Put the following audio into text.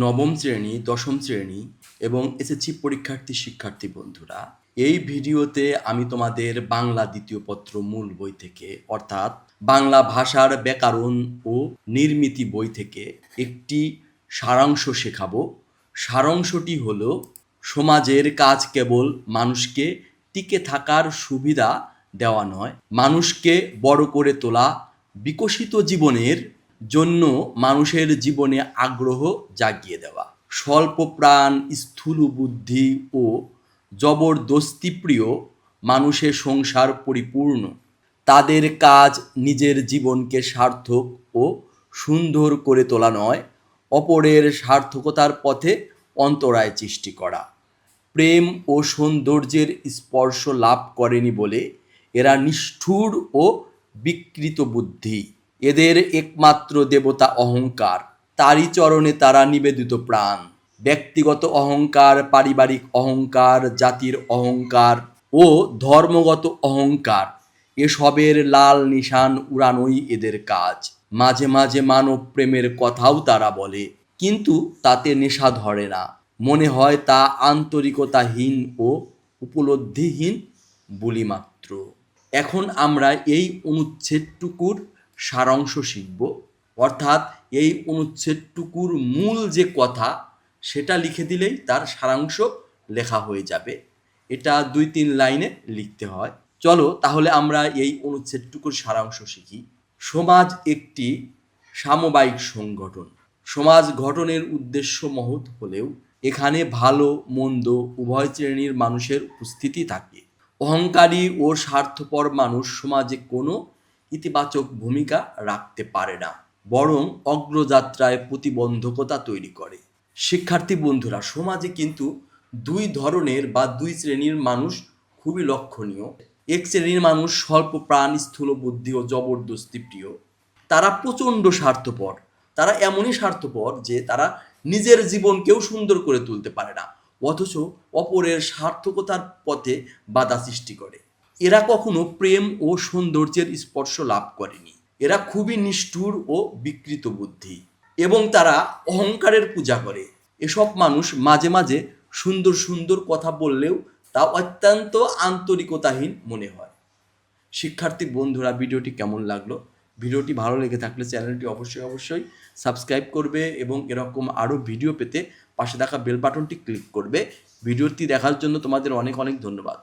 নবম শ্রেণী, দশম শ্রেণী এবং এসএসসি শিক্ষার্থী বন্ধুরা, এই ভিডিওতে আমি তোমাদের বাংলা দ্বিতীয় পত্র মূল বই থেকে অর্থাৎ বাংলা ভাষার ব্যাকরণ ও নির্মিতি বই থেকে একটি সারাংশ শেখাবো। সারাংশটি হলো, সমাজের কাজ কেবল মানুষকে টিকে থাকার সুবিধা দেওয়া নয়, মানুষকে বড় করে তোলা, বিকশিত জীবনের জন্য মানুষের জীবনে আগ্রহ জাগিয়ে দেওয়া। স্বল্প প্রাণ, স্থূল বুদ্ধি ও জবরদস্তিপ্রিয় মানুষের সংসার পরিপূর্ণ। তাদের কাজ নিজের জীবনকে সার্থক ও সুন্দর করে তোলা নয়, অপরের সার্থকতার পথে অন্তরায় সৃষ্টি করা। প্রেম ও সৌন্দর্যের স্পর্শ লাভ করেনি বলে এরা নিষ্ঠুর ও বিকৃত বুদ্ধি। এদের একমাত্র দেবতা অহংকার, তারই চরণে তারা নিবেদিত প্রাণ। ব্যক্তিগত অহংকার, পারিবারিক অহংকার, জাতির অহংকার ও ধর্মগত অহংকার, এসবের লাল নিশান উড়ানোই এদের কাজ। মাঝে মাঝে মানব প্রেমের কথাও তারা বলে, কিন্তু তাতে নেশা ধরে না, মনে হয় তা আন্তরিকতাহীন ও উপলব্ধিহীন বলি মাত্র। এখন আমরা এই অনুচ্ছেদটুকুর সারাংশ শিখব, অর্থাৎ এই অনুচ্ছেদটুকুর মূল যে কথা সেটা লিখে দিলেই তার সারাংশ লেখা হয়ে যাবে। এটা 2-3 লাইনে লিখতে হয়। চলো তাহলে আমরা এই অনুচ্ছেদটুকুর সারাংশ শিখি। সমাজ একটি সামবায়িক সংগঠন। সমাজ গঠনের উদ্দেশ্য মহৎ হলেও এখানে ভালো মন্দ উভয় শ্রেণীর মানুষের উপস্থিতি থাকে। অহংকারী ও স্বার্থপর মানুষ সমাজে কোনো ইতিবাচক ভূমিকা রাখতে পারে না, বরং অগ্রযাত্রায় প্রতিবন্ধকতা তৈরি করে। শিক্ষার্থী বন্ধুরা, সমাজে কিন্তু দুই ধরনের বা দুই শ্রেণীর মানুষ খুবই লক্ষণীয়। এক শ্রেণীর মানুষ স্বল্প প্রাণ, স্থূল বুদ্ধি ও জবরদস্তি প্রিয়। তারা প্রচণ্ড স্বার্থপর। তারা এমনই স্বার্থপর যে তারা নিজের জীবনকেও সুন্দর করে তুলতে পারে না, অথচ অপরের সার্থকতার পথে বাধা সৃষ্টি করে। এরা কখনো প্রেম ও সৌন্দর্যের স্পর্শ লাভ করেনি। এরা খুবই নিষ্ঠুর ও বিকৃত বুদ্ধি এবং তারা অহংকারের পূজা করে। এসব মানুষ মাঝে মাঝে সুন্দর সুন্দর কথা বললেও তা অত্যন্ত আন্তরিকতাহীন মনে হয়। শিক্ষার্থী বন্ধুরা, ভিডিওটি কেমন লাগলো? ভিডিওটি ভালো লেগে থাকলে চ্যানেলটি অবশ্যই সাবস্ক্রাইব করবে এবং এরকম আরও ভিডিও পেতে পাশে থাকা বেল বাটনটি ক্লিক করবে। ভিডিওটি দেখার জন্য তোমাদের অনেক ধন্যবাদ।